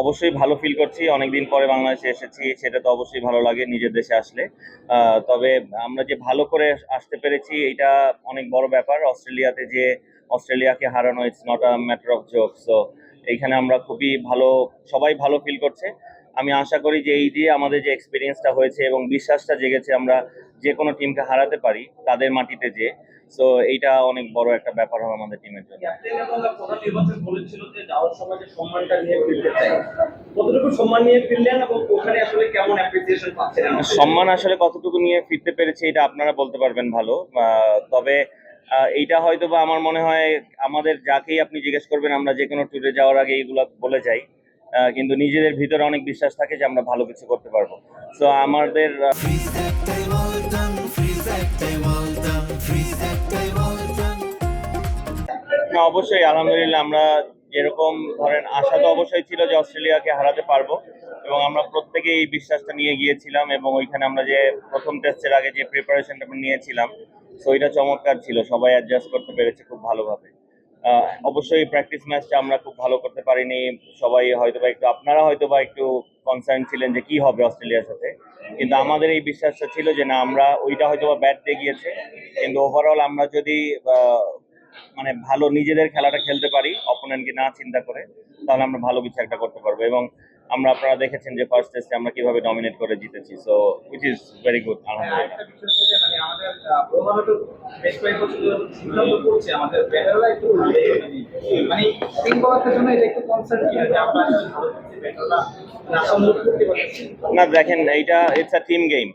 অবশ্যই ভালো ফিল করছি। অনেকদিন পরে বাংলাদেশে এসেছি, সেটা তো অবশ্যই ভালো লাগে নিজের দেশে আসলে। তবে আমরা যে ভালো করে আসতে পেরেছি এটা অনেক বড় ব্যাপার। অস্ট্রেলিয়াতে যে অস্ট্রেলিয়াকে হারানো, it's not a matter of joke. So এইখানে আমরা খুবই ভালো, সবাই ভালো ফিল করছে। আমি আশা করি যে এই যে আমাদের যে এক্সপিরিয়েন্সটা হয়েছে এবং বিশ্বাসটা জেগেছে আমরা যে কোনো টিমকে হারাতে পারি তাদের মাটিতে, যে সো এইটা অনেক বড় একটা ব্যাপার হবে আমাদের টিমের জন্য। ক্যাপ্টেন এবং প্রধান নির্বাচক বলেছিল যে যাওয়ার সময় যে সম্মানটা নিয়ে ফিরতে চাই, কতটুকু সম্মান নিয়ে ফিরলেন এবং ওখানে আসলে কেমন অ্যাপ্রিসিয়েশন পাচ্ছেন? সম্মান আসলে কতটুকু নিয়ে ফিরতে পেরেছে এটা আপনারা বলতে পারবেন ভালো। তবে এইটা হয়তো বা আমার মনে হয় আমাদের যাকেই আপনি জিজ্ঞেস করবেন আমরা যে কোনো ট্যুরে যাওয়ার আগে এইগুলো বলে যাই, কিন্তু নিজেদের ভিতরে অনেক বিশ্বাস থাকে যে আমরা ভালো কিছু করতে পারবো। সো আমাদের না, অবশ্যই আলহামদুলিল্লাহ আমরা যেরকম ধরেন আশা তো অবশ্যই ছিল যে অস্ট্রেলিয়াকে হারাতে পারবো, এবং আমরা প্রত্যেকে এই বিশ্বাসটা নিয়ে গিয়েছিলাম। এবং ওইখানে আমরা যে প্রথম টেস্টের আগে যে প্রিপারেশনটা নিয়েছিলাম, তো ওইটা চমৎকার ছিল, সবাই অ্যাডজাস্ট করতে পেরেছে খুব ভালোভাবে। অবশ্যই প্র্যাকটিস ম্যাচটা আমরা খুব ভালো করতে পারিনি। সবাই হয়তোবা একটু, আপনারা হয়তোবা একটু কনসার্ন ছিলেন যে কি হবে অস্ট্রেলিয়ার সাথে, কিন্তু আমাদের এই বিশ্বাসটা ছিল যে না, আমরা ওইটা হয়তোবা ব্যাট দিয়ে গিয়েছে, কিন্তু ওভারঅল আমরা যদি মানে ভালো নিজেদের খেলাটা খেলতে পারি অপোনেন্টকে না চিন্তা করে, তাহলে আমরা ভালো কিছু একটা করতে পারবো। এবং আমরা, আপনারা দেখেছেন যে ফার্স্ট টেস্টে আমরা কিভাবে ডমিনেট করে জিতেছি। So which is very good, আলহামদুলিল্লাহ। আরেকটা বিষয় হচ্ছে যে মানে আমাদের প্রধানত বেশ কয়েক বছর ধরে সিদ্ধান্ত করছে আমাদের ব্যাটাররা একটু মানে তিন বলার জন্য এটা একটু কনসার্ন কি যে আমরা ভালো করছি, ব্যাটাররা আশানুরূপ করতে পারছি না দেখেন, এইটা ইটস আ টিম গেম।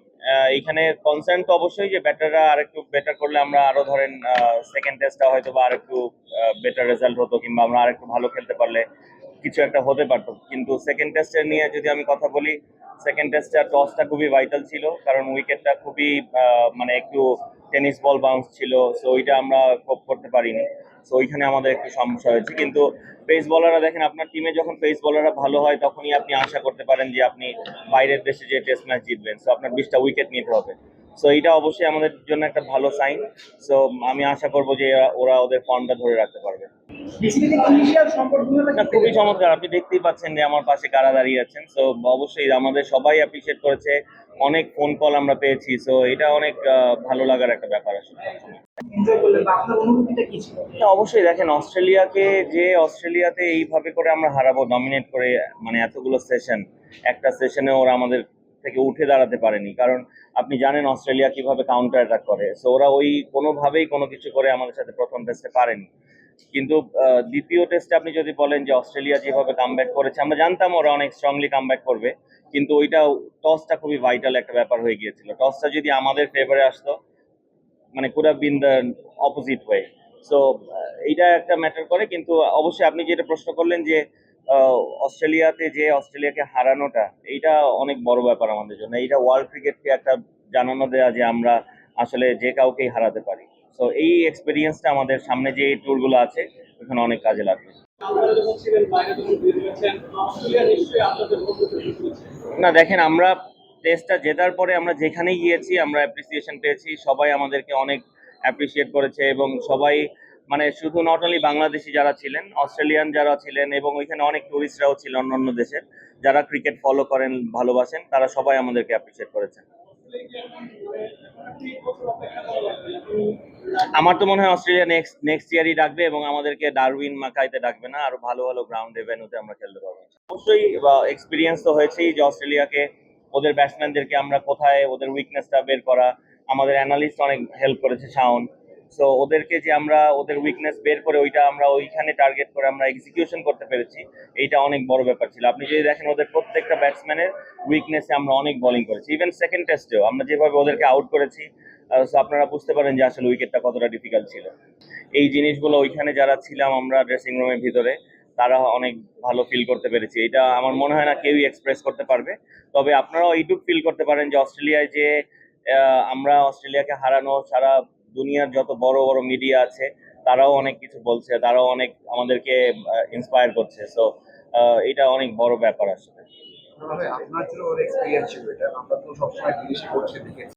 এইখানে কনসার্ন তো অবশ্যই যে ব্যাটাররা আরেকটু বেটার করলে আমরা আরো ধরেন সেকেন্ড টেস্টটা হয়তো বা আরেকটু বেটার রেজাল্ট হতো, কিংবা আমরা আরেকটু ভালো খেলতে পারলে কিছু একটা হতে পারতো। কিন্তু সেকেন্ড টেস্টের নিয়ে যদি আমি কথা বলি, সেকেন্ড টেস্টটা টসটা খুবই ভাইটাল ছিল, কারণ উইকেটটা খুবই মানে একটু টেনিস বল বাউন্স ছিল, সো ওইটা আমরা কোপ করতে পারিনি। সো ওইখানে আমাদের একটু সমস্যা হয়েছে। কিন্তু পেস বলাররা দেখেন, আপনার টিমে যখন পেস বলাররা ভালো হয় তখনই আপনি আশা করতে পারেন যে আপনি বাইরের দেশে যে টেস্ট ম্যাচ জিতবেন, সো আপনার 20টা উইকেট নিতে হবে। সো এইটা অবশ্যই আমাদের জন্য একটা ভালো সাইন। সো আমি আশা করবো যে ওরা ওদের ফর্মটা ধরে রাখতে পারবে। বেসিক্যালি ইনিশিয়াল সম্পর্কগুলো না, খুবই চমৎকার। আপনি দেখতেই পাচ্ছেন যে আমার পাশে কারা দাঁড়িয়ে আছেন। সো অবশ্যই আমাদের সবাই অ্যাপ্রিসিয়েট করেছে, অনেক ফোন কল আমরা পেয়েছি। সো এটা অনেক ভালো লাগার একটা ব্যাপার আসলে সবসময়। এনজয় করলেন বা আপনার অনুভূতিটা কি ছিল? না, অবশ্যই দেখেন, অস্ট্রেলিয়াকে যে অস্ট্রেলিয়াতে এইভাবে করে আমরা হারাবো ডমিনেট করে, মানে এতগুলো সেশন, একটা সেশনে ওরা আমাদের থেকে উঠে দাঁড়াতে পারেনি। কারণ আপনি জানেন অস্ট্রেলিয়া কিভাবে কাউন্টার অ্যাটাক করে। সো ওরা ওই কোনোভাবেই কোনো কিছু করে আমাদের সাথে প্রথম টেস্টে পারেনি। কিন্তু দ্বিতীয় টেস্টে আপনি যদি বলেন যে অস্ট্রেলিয়া যেভাবে কামব্যাক করেছে, আমরা জানতাম ওরা অনেক স্ট্রংলি কামব্যাক করবে, কিন্তু ওইটা টসটা খুবই ভাইটাল একটা ব্যাপার হয়ে গিয়েছিল। টসটা যদি আমাদের ফেভারে আসতো, মানে could have been the opposite way. So এইটা একটা ম্যাটার করে। কিন্তু অবশ্যই আপনি যেটা প্রশ্ন করলেন যে অস্ট্রেলিয়াতে যে অস্ট্রেলিয়াকে হারানোটা, এইটা অনেক বড় ব্যাপার আমাদের জন্য। এইটা ওয়ার্ল্ড ক্রিকেটকে একটা জানানো দেয়া যে আমরা আসলে যে কাউকেই হারাতে পারি। সো এই এক্সপিরিয়েন্সটা আমাদের সামনে যে ট্যুরগুলো আছে ওখানে অনেক কাজে লাগবে। আপনারা যখন ছিলেন বাইরে যখন বের হয়েছেন, অস্ট্রেলিয়া নিশ্চয়ই আপনাদের বন্ধুত্ব করেছে। না দেখেন, আমরা টেস্টটা জেতার পরে আমরা যেখানেই গিয়েছি আমরা অ্যাপ্রিসিয়েশন পেয়েছি, সবাই আমাদেরকে অনেক অ্যাপ্রিসিয়েট করেছে। এবং সবাই, মানে শুধু নট অনলি বাংলাদেশি যারা ছিলেন, অস্ট্রেলিয়ান যারা ছিলেন, এবং ওইখানে অনেক টুরিস্টরাও ছিল অন্য দেশের, যারা ক্রিকেট ফলো করেন, ভালোবাসেন, তারা সবাই আমাদেরকে অ্যাপ্রিসিয়েট করেছেন। আমার তো মনে হয় অস্ট্রেলিয়া নেক্সট নেক্সট ইয়ারই ডাকবে, এবং আমাদেরকে ডারউইন মাকাইতে ডাকবে না, আরো ভালো ভালো গ্রাউন্ড ভেন্যুতে আমরা খেলতে পারবো। অবশ্যই এক্সপিরিয়েন্স তো হয়েছেই যে অস্ট্রেলিয়াকে, ওদের ব্যাটসম্যানদেরকে আমরা কোথায় ওদের উইকনেসটা বের করা, আমাদের অ্যানালিস্ট অনেক হেল্প করেছে, শাওন। সো ওদেরকে যে আমরা ওদের উইকনেস বের করে ওইটা আমরা ওইখানে টার্গেট করে আমরা এক্সিকিউশন করতে পেরেছি, এইটা অনেক বড় ব্যাপার ছিল। আপনি যদি দেখেন ওদের প্রত্যেকটা ব্যাটসম্যানের উইকনেসে আমরা অনেক বোলিং করেছি। ইভেন সেকেন্ড টেস্টেও আমরা যেভাবে ওদেরকে আউট করেছি, সো আপনারা বুঝতে পারেন যে আসলে উইকেটটা কতটা ডিফিকাল্ট ছিল। এই জিনিসগুলো ওইখানে যারা ছিলাম আমরা ড্রেসিং রুমের ভিতরে, তারা অনেক ভালো ফিল করতে পেরেছি। এটা আমার মনে হয় না কেউই এক্সপ্রেস করতে পারবে। তবে আপনারাও এইটুকু ফিল করতে পারেন যে অস্ট্রেলিয়ায় যে আমরা অস্ট্রেলিয়াকে হারানো, সারা দুনিয়ার যত বড় বড় মিডিয়া আছে তারাও অনেক কিছু বলছে, তারাও অনেক আমাদেরকে ইন্সপায়ার করছে। সো এটা অনেক বড় ব্যাপার আসলে। আপনার জন্য ওর এক্সপিরিয়েন্স ছিল এটা, আমরা তো সবসময় বিদেশে করছি দেখেছি।